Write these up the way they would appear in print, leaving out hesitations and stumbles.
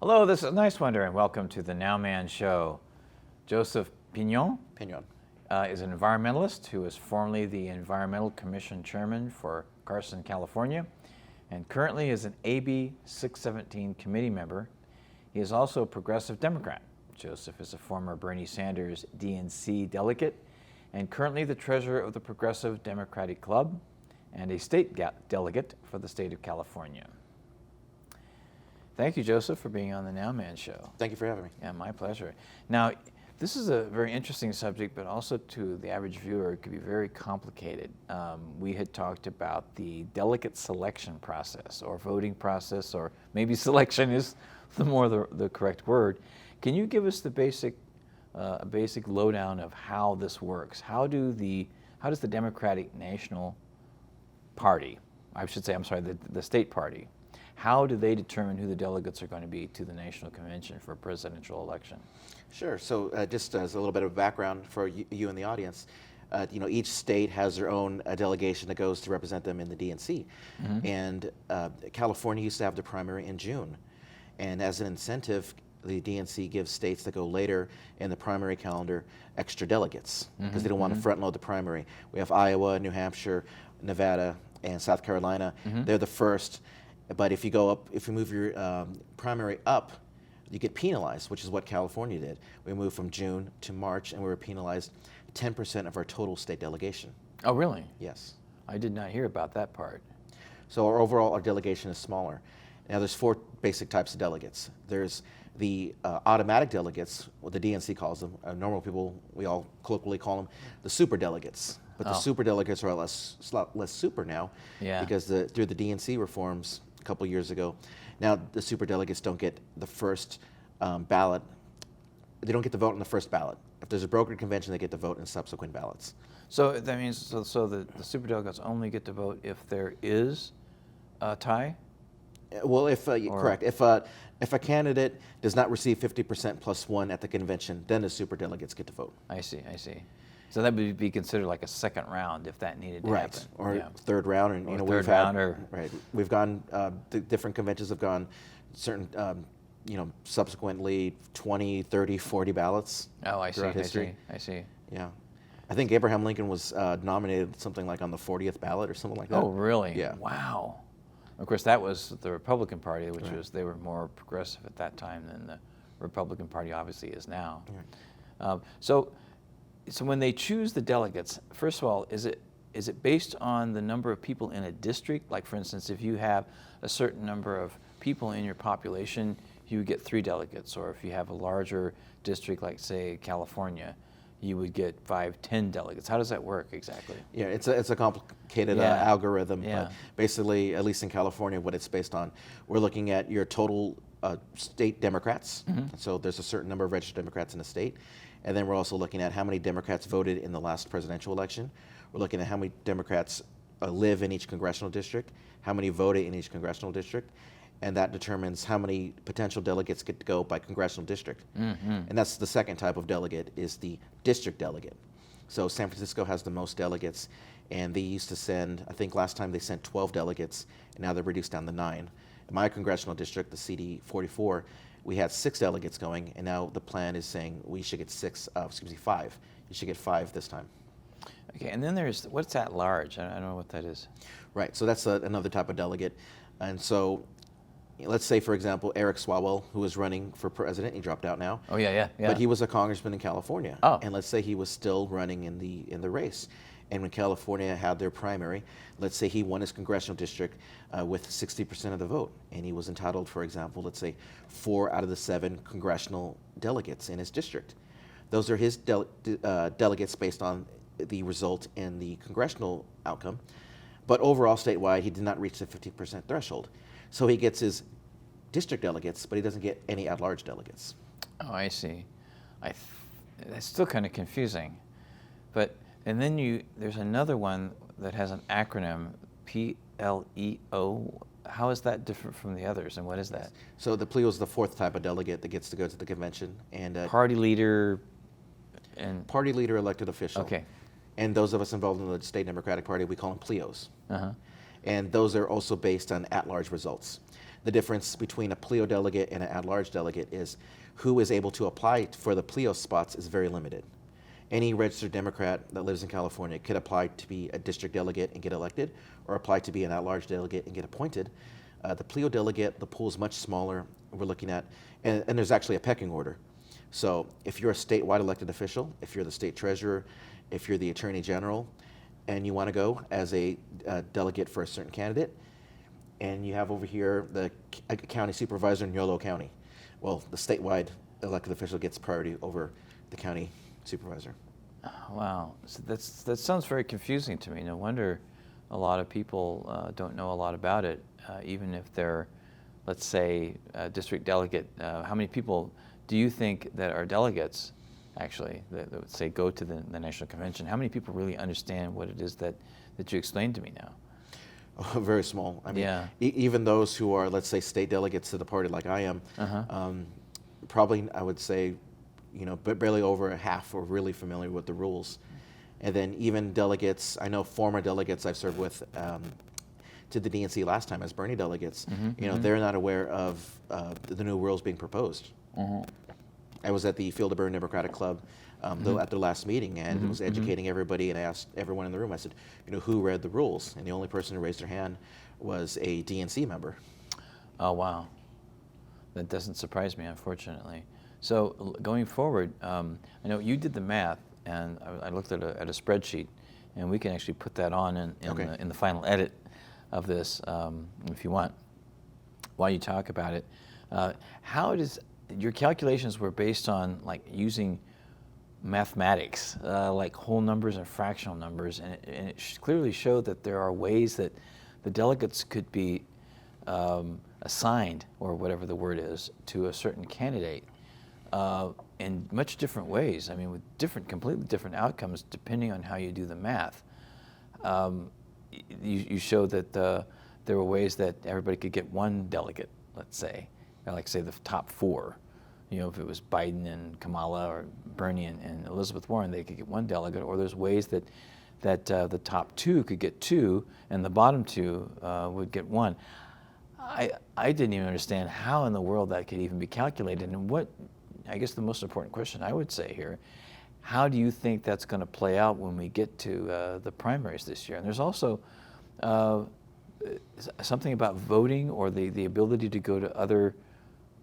Hello, this is Nice Wonder, and welcome to the Nowman Show. Joseph Pinon is an environmentalist who is formerly the Environmental Commission Chairman for Carson, California, and currently is an AB 617 committee member. He is also a progressive Democrat. Joseph is a former Bernie Sanders DNC delegate and currently the treasurer of the Progressive Democratic Club and a state delegate for the state of California. Thank you, Joseph, for being on the Nowman Show. Thank you for having me. Yeah, my pleasure. Now, this is a very interesting subject, but also to the average viewer, it could be very complicated. We had talked about the delegate selection process or voting process, or maybe selection is the correct word. Can you give us the basic lowdown of how this works? How does the Democratic National Party, the state party, how do they determine who the delegates are going to be to the National Convention for a presidential election? Sure. So just as a little bit of background for you and the audience, each state has their own delegation that goes to represent them in the DNC. Mm-hmm. And California used to have the primary in June. And as an incentive, the DNC gives states that go later in the primary calendar extra delegates because they don't want to front load the primary. We have Iowa, New Hampshire, Nevada, and South Carolina. Mm-hmm. They're the first. But if you move your primary up, you get penalized, which is what California did. We moved from June to March, and we were penalized 10% of our total state delegation. Oh, really? Yes. I did not hear about that part. So our delegation is smaller. Now, there's four basic types of delegates. There's the automatic delegates, what the DNC calls them. Normal people, we all colloquially call them the super delegates. But the super delegates are less super now, because through the DNC reforms a couple years ago, now the super delegates don't get the first ballot. They don't get to vote in the first ballot. If there's a brokered convention, they get to vote in subsequent ballots. So that means the super delegates only get to vote if there is a tie? Well, correct. If a candidate does not receive 50% plus one at the convention, then the super delegates get to vote. I see. So that would be considered like a second round if that needed to happen. Or third round, and we've gone. The different conventions have gone certain, subsequently 20, 30, 40 ballots. Oh, I see. I see. Yeah, I think Abraham Lincoln was nominated something like on the 40th ballot or something like that. Oh, really? Yeah. Wow. Of course, that was the Republican Party, which was they were more progressive at that time than the Republican Party obviously is now. Right. So when they choose the delegates, first of all, is it based on the number of people in a district? Like, for instance, if you have a certain number of people in your population, you would get 3 delegates. Or if you have a larger district, like, say, California, you would get 5, 10 delegates. How does that work exactly? Yeah, it's a complicated algorithm. Yeah. But basically, at least in California, what it's based on, we're looking at your total state Democrats. Mm-hmm. So there's a certain number of registered Democrats in the state. And then we're also looking at how many Democrats voted in the last presidential election. We're looking at how many Democrats live in each congressional district, how many voted in each congressional district, and that determines how many potential delegates get to go by congressional district. Mm-hmm. And that's the second type of delegate, is the district delegate. So San Francisco has the most delegates, and they used to send, I think last time they sent 12 delegates, and now they're reduced down to 9. In my congressional district, the CD 44, we had 6 delegates going, and now the plan is saying we should get 5. You should get 5 this time. Okay, and then there's, what's at large? I don't know what that is. Right, so that's another type of delegate. And so let's say, for example, Eric Swalwell, who was running for president, he dropped out now. Oh, yeah. But he was a congressman in California. Oh. And let's say he was still running in the race. And when California had their primary, let's say he won his congressional district with 60% of the vote, and he was entitled, for example, let's say 4 out of the 7 congressional delegates in his district. Those are his delegates based on the result in the congressional outcome. But overall, statewide, he did not reach the 50% threshold. So he gets his district delegates, but he doesn't get any at-large delegates. Oh, I see. That's still kind of confusing. And then there's another one that has an acronym, PLEO. How is that different from the others, and what is that? So the Plio is the 4th type of delegate that gets to go to the convention. And party leader elected official. Okay. And those of us involved in the state Democratic Party, we call them Plios. Uh-huh. And those are also based on at-large results. The difference between a Plio delegate and an at-large delegate is who is able to apply for the Plio spots is very limited. Any registered Democrat that lives in California could apply to be a district delegate and get elected, or apply to be an at-large delegate and get appointed. The Plio delegate, the pool is much smaller. We're looking at, and there's actually a pecking order. So if you're a statewide elected official, if you're the state treasurer, if you're the attorney general, and you want to go as a delegate for a certain candidate, and you have over here the county supervisor in Yolo County, well, the statewide elected official gets priority over the county supervisor. Wow, so that sounds very confusing to me. No wonder a lot of people don't know a lot about it, even if they're, let's say, a district delegate. How many people do you think that are delegates, actually, that would say go to the National Convention? How many people really understand what it is that you explained to me now? Oh, very small. I mean, even those who are, let's say, state delegates to the party like I am, probably, I would say, but barely over a half are really familiar with the rules. And then even delegates, I know former delegates I've served with to the DNC last time as Bernie delegates, they're not aware of the new rules being proposed. I was at the Field of Burn Democratic Club at the last meeting, and was educating everybody, and I asked everyone in the room, I said, who read the rules? And the only person who raised their hand was a DNC member. Oh, wow. That doesn't surprise me, unfortunately. So going forward, I know you did the math, and I looked at a spreadsheet, and we can actually put that on in the final edit of this if you want, while you talk about it. How does your calculations were based on like using mathematics, like whole numbers and fractional numbers, and it clearly showed that there are ways that the delegates could be assigned, or whatever the word is, to a certain candidate in much different ways. I mean, with completely different outcomes depending on how you do the math. You showed that there were ways that everybody could get one delegate, let's say, like say the top four. If it was Biden and Kamala, or Bernie and Elizabeth Warren, they could get one delegate. Or there's ways that the top two could get two, and the bottom two would get one. I didn't even understand how in the world that could even be calculated. And what, I guess the most important question I would say here, how do you think that's going to play out when we get to the primaries this year? And there's also something about voting, or the ability to go to other,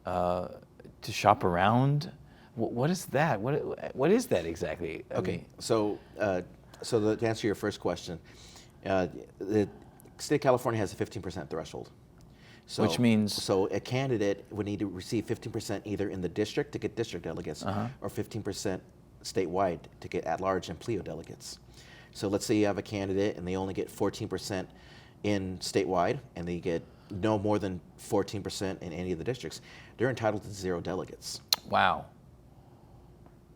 to shop around. What is that? What is that exactly? Okay, so to answer your first question, the state of California has a 15% threshold. So, which means? So a candidate would need to receive 15% either in the district to get district delegates, or 15% statewide to get at-large and Plio delegates. So let's say you have a candidate and they only get 14% in statewide, and they get no more than 14% in any of the districts. They're entitled to 0 delegates. Wow.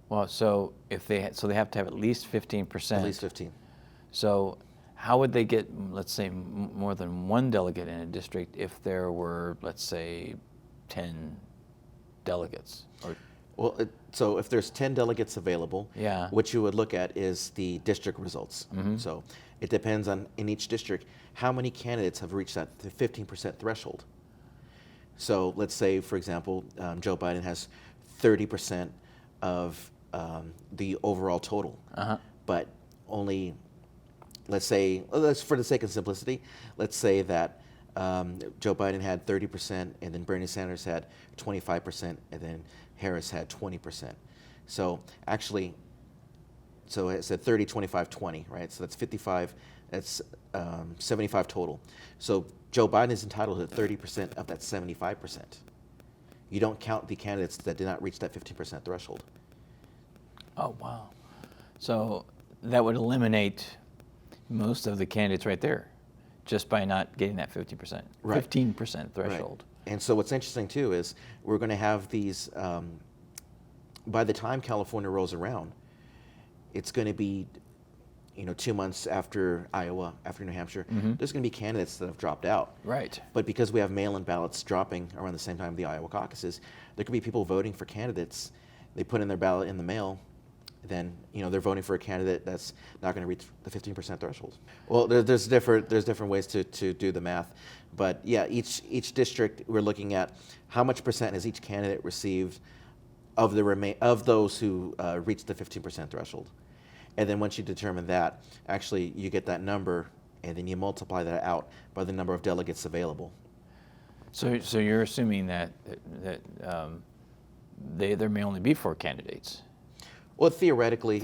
Well, so if they they have to have at least 15%. At least 15. So how would they get, let's say, more than one delegate in a district if there were, let's say, 10 delegates? Well, so if there's 10 delegates available, what you would look at is the district results. So it depends on, in each district, how many candidates have reached that 15% threshold. So let's say, for example, Joe Biden has 30% of the overall total, but only, let's say, for the sake of simplicity, let's say that Joe Biden had 30%, and then Bernie Sanders had 25%, and then Harris had 20%. So actually, so it's at 30, 25, 20, right? So that's 55, that's 75 total. So Joe Biden is entitled to 30% of that 75%. You don't count the candidates that did not reach that 15% threshold. Oh, wow. So that would eliminate most of the candidates right there, just by not getting that 50%, 15% threshold. Right. And so what's interesting too is we're going to have these, by the time California rolls around, it's going to be 2 months after Iowa, after New Hampshire, there's going to be candidates that have dropped out. Right. But because we have mail-in ballots dropping around the same time of the Iowa caucuses, there could be people voting for candidates. They put in their ballot in the mail. then they're voting for a candidate that's not going to reach the 15% threshold. Well, there's different ways to do the math, but yeah, each district we're looking at how much percent has each candidate received of those who reached the 15% threshold, and then once you determine that, actually you get that number, and then you multiply that out by the number of delegates available. So you're assuming that there may only be 4 candidates. Well, theoretically.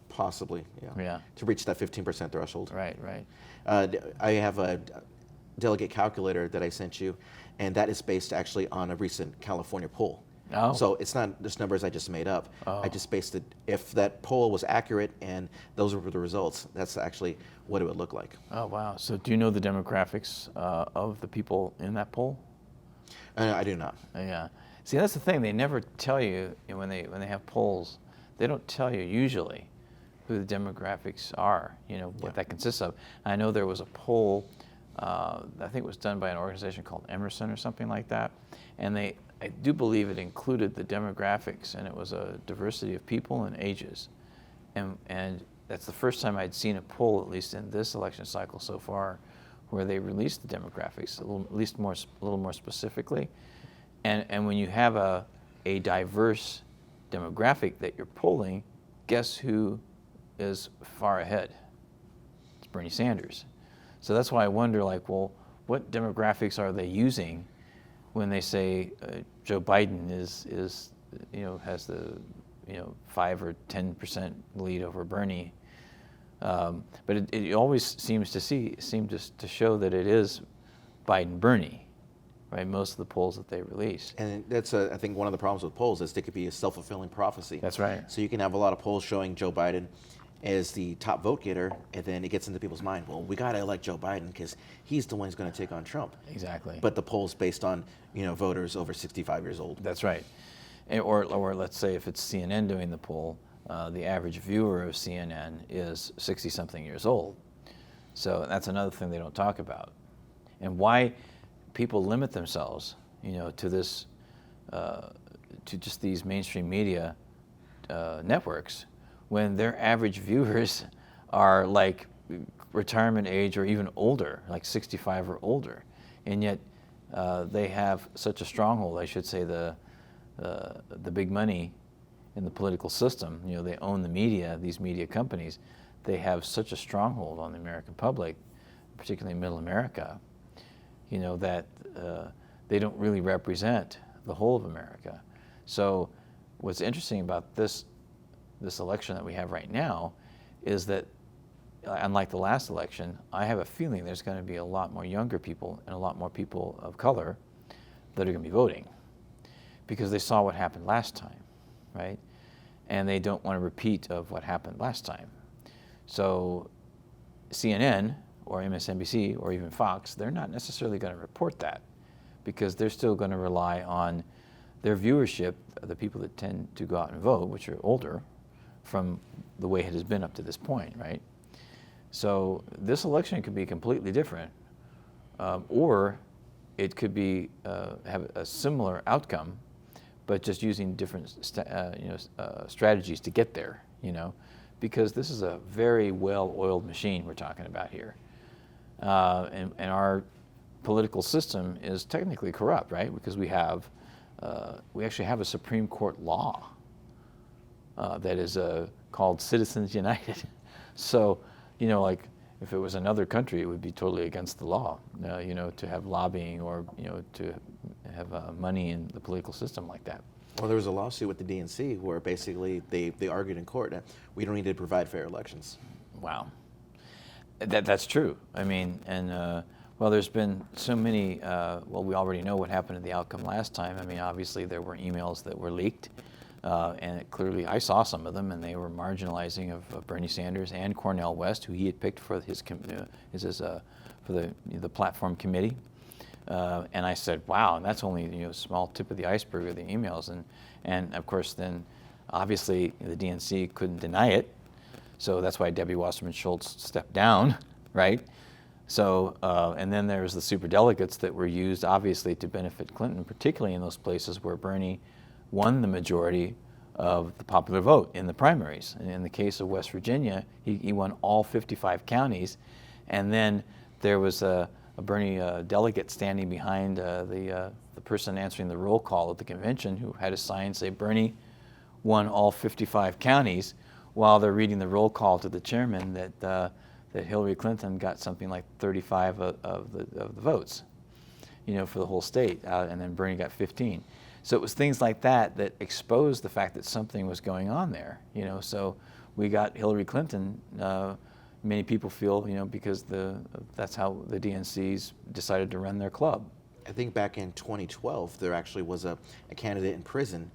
Possibly, yeah. Yeah. To reach that 15% threshold. Right. I have a delegate calculator that I sent you, and that is based actually on a recent California poll. Oh. So it's not just numbers I just made up. Oh. I just based it, if that poll was accurate and those were the results, that's actually what it would look like. Oh, wow. So do you know the demographics of the people in that poll? I do not. Yeah. See, that's the thing. They never tell you when they have polls. They don't tell you usually who the demographics are. What that consists of. I know there was a poll. I think it was done by an organization called Emerson or something like that, and I do believe it included the demographics, and it was a diversity of people and ages, and that's the first time I'd seen a poll, at least in this election cycle so far, where they released the demographics a little more specifically. And when you have a diverse demographic that you're polling, guess who is far ahead? It's Bernie Sanders. So that's why I wonder, what demographics are they using when they say Joe Biden is has the 5 or 10% lead over Bernie? But it always seems to show that it is Biden-Bernie. Right, most of the polls that they release. And that's, I think, one of the problems with polls is they could be a self-fulfilling prophecy. That's right. So you can have a lot of polls showing Joe Biden as the top vote getter, and then it gets into people's mind, well, we got to elect Joe Biden because he's the one who's going to take on Trump. Exactly. But the poll's based on, voters over 65 years old. That's right. Or let's say if it's CNN doing the poll, the average viewer of CNN is 60-something years old. So that's another thing they don't talk about. And why people limit themselves, to this, to just these mainstream media networks, when their average viewers are like retirement age or even older, like 65 or older, and yet they have such a stronghold. I should say the big money in the political system. They own the media. These media companies, they have such a stronghold on the American public, particularly Middle America. That they don't really represent the whole of America. So what's interesting about this election that we have right now is that, unlike the last election, I have a feeling there's going to be a lot more younger people and a lot more people of color that are going to be voting because they saw what happened last time, right? And they don't want a repeat of what happened last time. So CNN or MSNBC or even Fox, they're not necessarily going to report that because they're still going to rely on their viewership, the people that tend to go out and vote, which are older, from the way it has been up to this point, right? So this election could be completely different, or it could be have a similar outcome, but just using different strategies to get there, because this is a very well-oiled machine we're talking about here. And our political system is technically corrupt, right? Because we actually have a Supreme Court law that is called Citizens United. So, if it was another country, it would be totally against the law, to have lobbying or, to have money in the political system like that. Well, there was a lawsuit with the DNC where basically they argued in court that we don't need to provide fair elections. Wow. That's true. I mean, and there's been so many, we already know what happened to the outcome last time. I mean, obviously there were emails that were leaked, and clearly I saw some of them, and they were marginalizing of Bernie Sanders and Cornel West, who he had picked for for the platform committee. And I said, wow, and that's only a small tip of the iceberg of the emails. And of course then, obviously the DNC couldn't deny it. So that's why Debbie Wasserman Schultz stepped down, right? So, and then there's the superdelegates that were used obviously to benefit Clinton, particularly in those places where Bernie won the majority of the popular vote in the primaries. And in the case of West Virginia, he won all 55 counties. And then there was a Bernie delegate standing behind the person answering the roll call at the convention who had a sign say Bernie won all 55 counties, while they're reading the roll call to the chairman that Hillary Clinton got something like 35 of the votes, for the whole state, and then Bernie got 15. So it was things like that that exposed the fact that something was going on there. So we got Hillary Clinton. Many people feel, because that's how the DNCs decided to run their club. I think back in 2012, there actually was a candidate in prison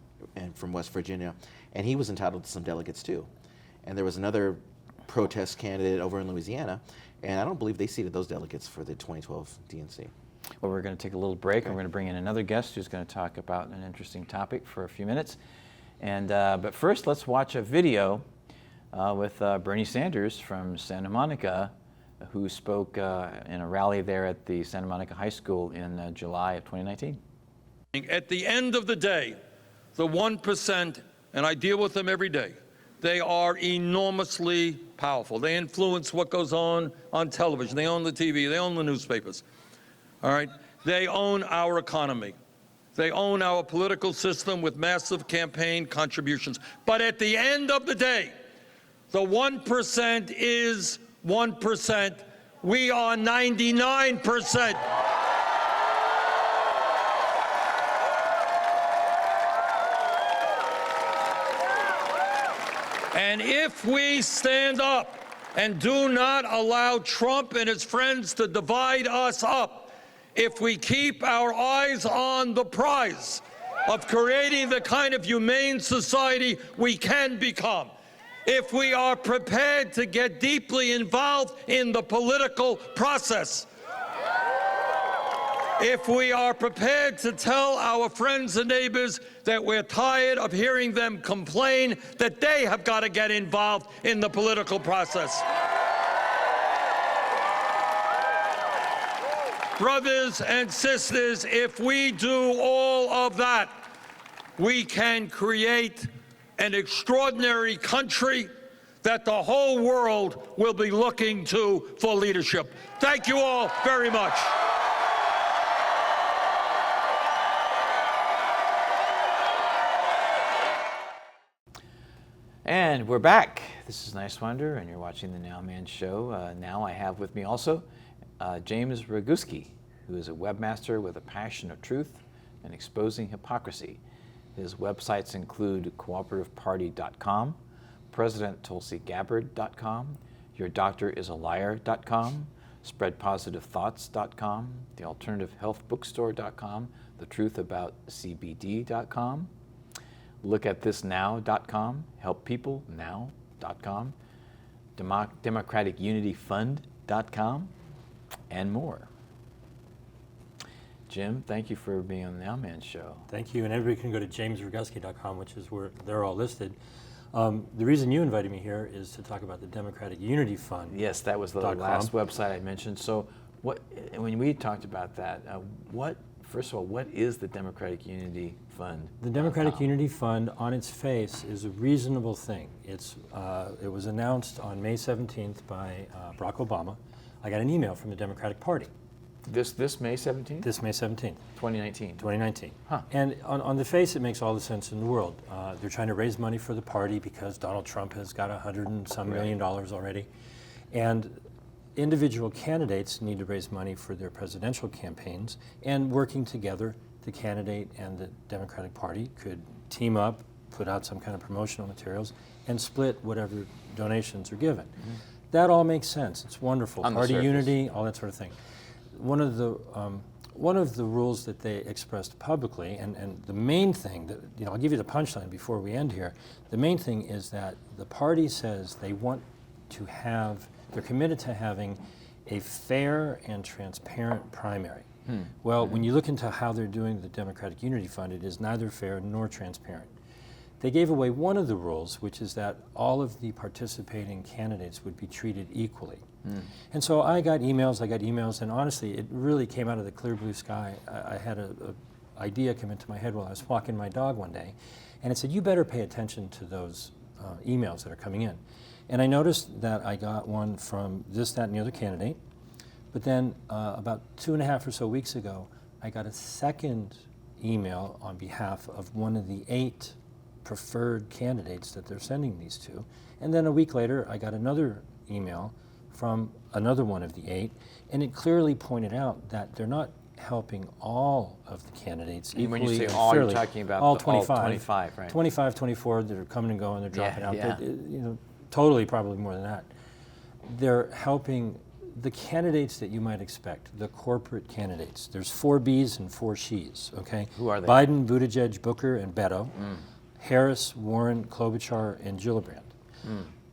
from West Virginia, and he was entitled to some delegates too. And there was another protest candidate over in Louisiana, and I don't believe they seated those delegates for the 2012 DNC. Well, we're going to take a little break, and we're going to bring in another guest who's going to talk about an interesting topic for a few minutes. And but first, let's watch a video with Bernie Sanders from Santa Monica, who spoke in a rally there at the Santa Monica High School in July of 2019. At the end of the day, the 1%, and I deal with them every day, they are enormously powerful. They influence what goes on television. They own the TV. They own the newspapers. All right? They own our economy. They own our political system with massive campaign contributions. But at the end of the day, the 1% is 1%. We are 99%. And if we stand up and do not allow Trump and his friends to divide us up, if we keep our eyes on the prize of creating the kind of humane society we can become, if we are prepared to get deeply involved in the political process, if we are prepared to tell our friends and neighbors that we're tired of hearing them complain that they have got to get involved in the political process. Brothers and sisters, if we do all of that, we can create an extraordinary country that the whole world will be looking to for leadership. Thank you all very much. And we're back. This is Nice Wonder, and you're watching the Nowman Show. Now I have with me also Jameis Rogowski, who is a webmaster with a passion of truth and exposing hypocrisy. His websites include cooperativeparty.com, PresidentTulsiGabbard.com, YourDoctorIsALiar.com, SpreadPositiveThoughts.com, TheAlternativeHealthBookstore.com, TheTruthAboutCBD.com, LookAtThisNow.com, HelpPeopleNow.com, DemocraticUnityFund.com, and more. Jim, thank you for being on the Nowman Show. Thank you, and everybody can go to jamesrogowski.com, which is where they're all listed. The reason you invited me here is to talk about the Democratic Unity Fund. Yes, that was the last website I mentioned. So, when we talked about that, first of all, what is the Democratic Unity Fund? The Democratic Unity Fund, on its face, is a reasonable thing. It was announced on May 17th by Barack Obama. I got an email from the Democratic Party. This May 17th? This May 17th. 2019. 2019. Huh. And on the face, it makes all the sense in the world. They're trying to raise money for the party because Donald Trump has got $100 and some million already. And individual candidates need to raise money for their presidential campaigns, and working together, the candidate and the Democratic Party could team up, put out some kind of promotional materials, and split whatever donations are given. Mm-hmm. That all makes sense. It's wonderful. Party unity, all that sort of thing. One of the rules that they expressed publicly, and the main thing that, I'll give you the punchline before we end here. The main thing is that the party says they want to have, they're committed to having a fair and transparent primary. Well, when you look into how they're doing the Democratic Unity Fund, it is neither fair nor transparent. They gave away one of the rules, which is that all of the participating candidates would be treated equally. And so I got emails, and honestly, it really came out of the clear blue sky. I had an idea come into my head while I was walking my dog one day, And it said, you better pay attention to those emails that are coming in. And I noticed that I got one from this, that, and the other candidate. But then about 2.5 or so weeks ago, I got a second email on behalf of one of the 8 preferred candidates that they're sending these to. And then a week later, I got another email from another one of the 8, and it clearly pointed out that they're not helping all of the candidates equally. When you say and all, fairly. you're talking about all the, 25. all 25, right? 25, 24 that are coming and going, they're dropping out. Yeah. But, you know, totally probably more than that. They're helping the candidates that you might expect, the corporate candidates. There's 4 Bs and 4 Shes, okay? Who are they? Biden, Buttigieg, Booker, and Beto. Harris, Warren, Klobuchar, and Gillibrand.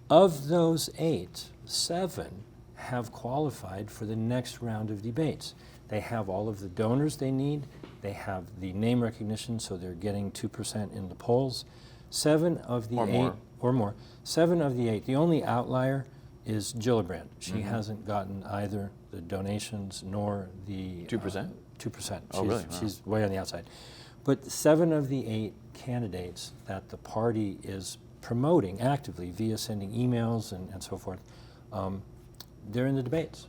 Of those 8, 7 have qualified for the next round of debates. They have all of the donors they need. They have the name recognition, so they're getting 2% in the polls. 7 of the 8, or more. 7 of the 8. The only outlier is Gillibrand. She hasn't gotten either the donations nor the 2%? 2%. Oh, really? Wow. She's way on the outside. But 7 of the 8 candidates that the party is promoting actively via sending emails and so forth, they're in the debates.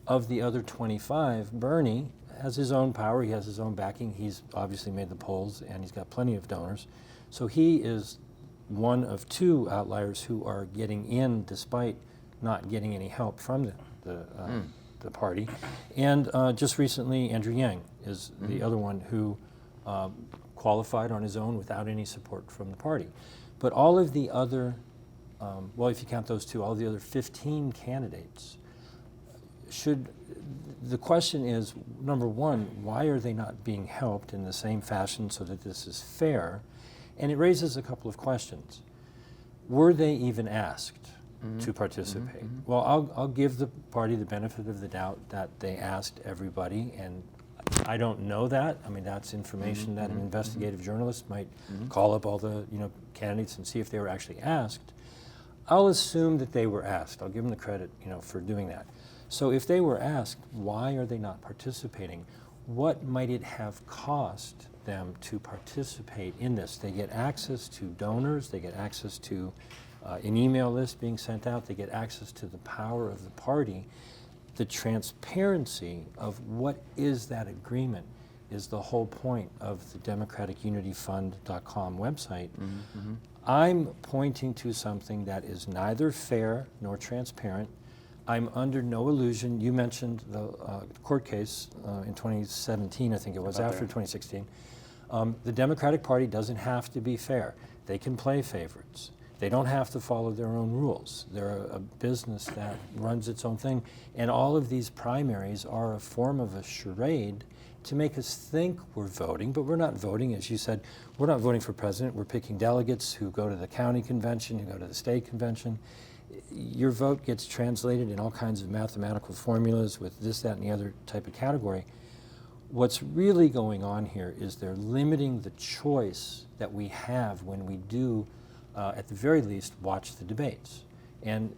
Of the other 25, Bernie has his own power, he has his own backing, he's obviously made the polls and he's got plenty of donors. So he is one of 2 outliers who are getting in despite not getting any help from the party. And just recently, Andrew Yang is the other one who qualified on his own without any support from the party. But all of the other, well, if you count those 2, all the other 15 candidates the question is, number one, why are they not being helped in the same fashion so that this is fair? And it raises a couple of questions. Were they even asked to participate? Well, I'll give the party the benefit of the doubt that they asked everybody, and I don't know that. I mean, that's information that an investigative journalist might call up all the candidates and see if they were actually asked. I'll assume that they were asked. I'll give them the credit, for doing that. So if they were asked, why are they not participating? What might it have cost them to participate in this? They get access to donors, they get access to an email list being sent out, they get access to the power of the party. The transparency of what is that agreement is the whole point of the DemocraticUnityFund.com website. I'm pointing to something that is neither fair nor transparent. I'm under no illusion. You mentioned the court case in 2017, I think it was, after 2016. The Democratic Party doesn't have to be fair. They can play favorites. They don't have to follow their own rules. They're a business that runs its own thing. And all of these primaries are a form of a charade to make us think we're voting, but we're not voting. As you said, we're not voting for president. We're picking delegates who go to the county convention, who go to the state convention. Your vote gets translated in all kinds of mathematical formulas with this, that, and the other type of category. What's really going on here is they're limiting the choice that we have when we do, at the very least, watch the debates. And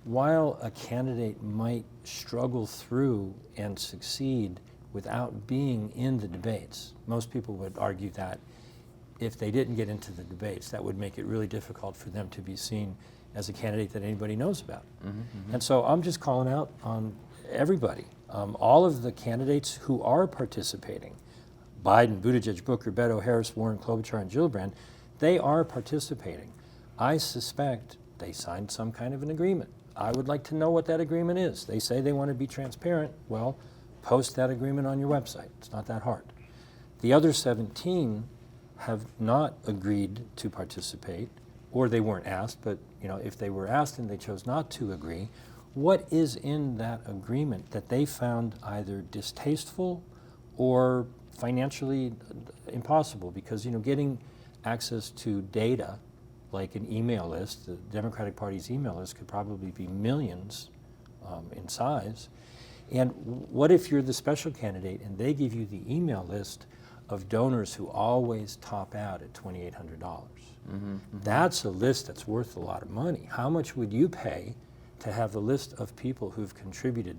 while a candidate might struggle through and succeed without being in the debates, most people would argue that if they didn't get into the debates, that would make it really difficult for them to be seen as a candidate that anybody knows about. And so I'm just calling out on everybody, all of the candidates who are participating, Biden, Buttigieg, Booker, Beto, Harris, Warren, Klobuchar, and Gillibrand, they are participating. I suspect they signed some kind of an agreement. I would like to know what that agreement is. They say they want to be transparent. Well, post that agreement on your website. It's not that hard. The other 17 have not agreed to participate, or they weren't asked, but if they were asked and they chose not to agree, what is in that agreement that they found either distasteful or financially impossible? Because getting access to data like an email list, the Democratic Party's email list could probably be millions in size. And what if you're the special candidate and they give you the email list of donors who always top out at $2,800? That's a list that's worth a lot of money. How much would you pay to have a list of people who've contributed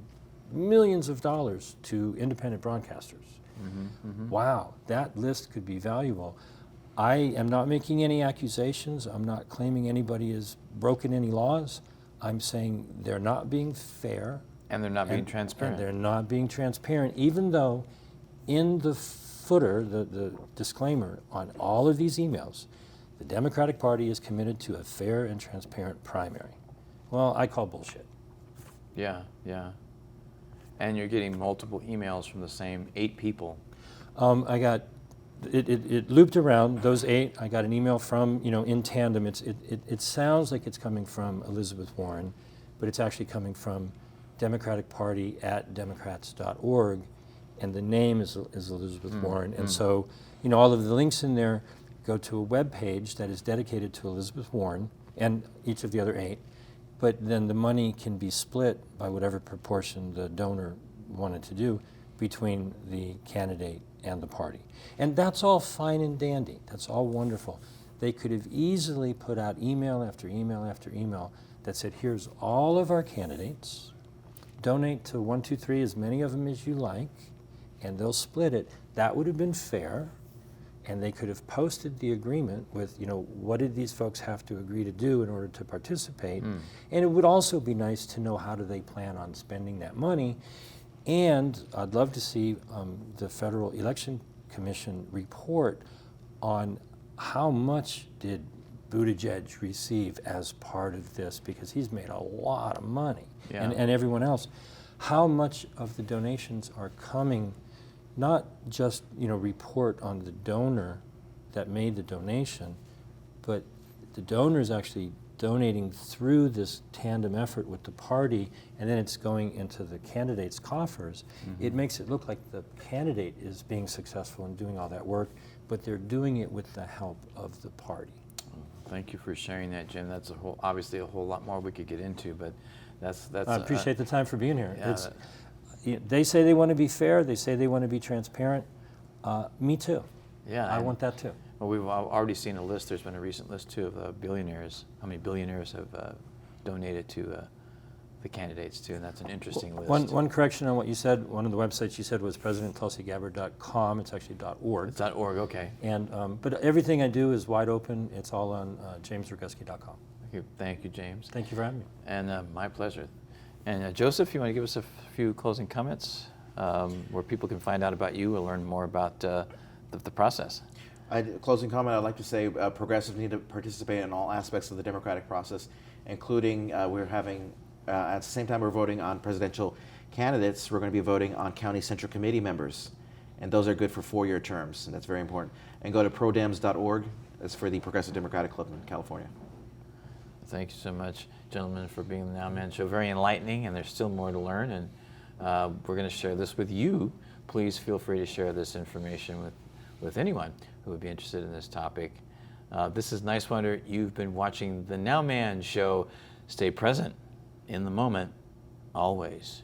millions of dollars to independent broadcasters? Wow, that list could be valuable. I am not making any accusations. I'm not claiming anybody has broken any laws. I'm saying they're not being fair. And they're not being transparent. And they're not being transparent, even though in the footer, the disclaimer on all of these emails, the Democratic Party is committed to a fair and transparent primary. Well, I call bullshit. Yeah, yeah. And you're getting multiple emails from the same 8 people. I got, it looped around, those 8. I got an email from, in tandem. It sounds like it's coming from Elizabeth Warren, but it's actually coming from Democratic Party at Democrats.org, and the name is Elizabeth Warren. And so, all of the links in there go to a web page that is dedicated to Elizabeth Warren and each of the other 8. But then the money can be split by whatever proportion the donor wanted to do between the candidate and the party. And that's all fine and dandy. That's all wonderful. They could have easily put out email after email after email that said, here's all of our candidates. Donate to 1, 2, 3, as many of them as you like, and they'll split it. That would have been fair. And they could have posted the agreement with, what did these folks have to agree to do in order to participate? And it would also be nice to know how do they plan on spending that money. And I'd love to see the Federal Election Commission report on how much did Buttigieg receive as part of this, because he's made a lot of money, and everyone else. How much of the donations are coming, not just report on the donor that made the donation, but the donor is actually donating through this tandem effort with the party, and then it's going into the candidate's coffers. It makes it look like the candidate is being successful in doing all that work, but they're doing it with the help of the party. Thank you for sharing that, Jim. That's obviously a whole lot more we could get into, but that's. I appreciate the time for being here. Yeah, They say they want to be fair. They say they want to be transparent. Me too. Yeah, I want that too. Well, we've already seen a list. There's been a recent list too of billionaires. How many billionaires have donated to the candidates too? And that's an interesting list. One correction on what you said. One of the websites you said was PresidentTulsiGabbard.com. It's actually .org. It's .org. Okay. And but everything I do is wide open. It's all on JamesRogowski.com. Thank you, James. Thank you for having me. And my pleasure. And Joseph, you want to give us a few closing comments where people can find out about you or learn more about the process? Closing comment, I'd like to say progressives need to participate in all aspects of the democratic process, including we're having, at the same time we're voting on presidential candidates, we're going to be voting on county central committee members. And those are good for 4-year terms, and that's very important. And go to prodems.org. That's for the Progressive Democratic Club in California. Thank you so much, gentlemen, for being on the Nowman Show. Very enlightening, and there's still more to learn, and we're going to share this with you. Please feel free to share this information with anyone who would be interested in this topic. This is Nice Wonder. You've been watching the Nowman Show. Stay present in the moment, always.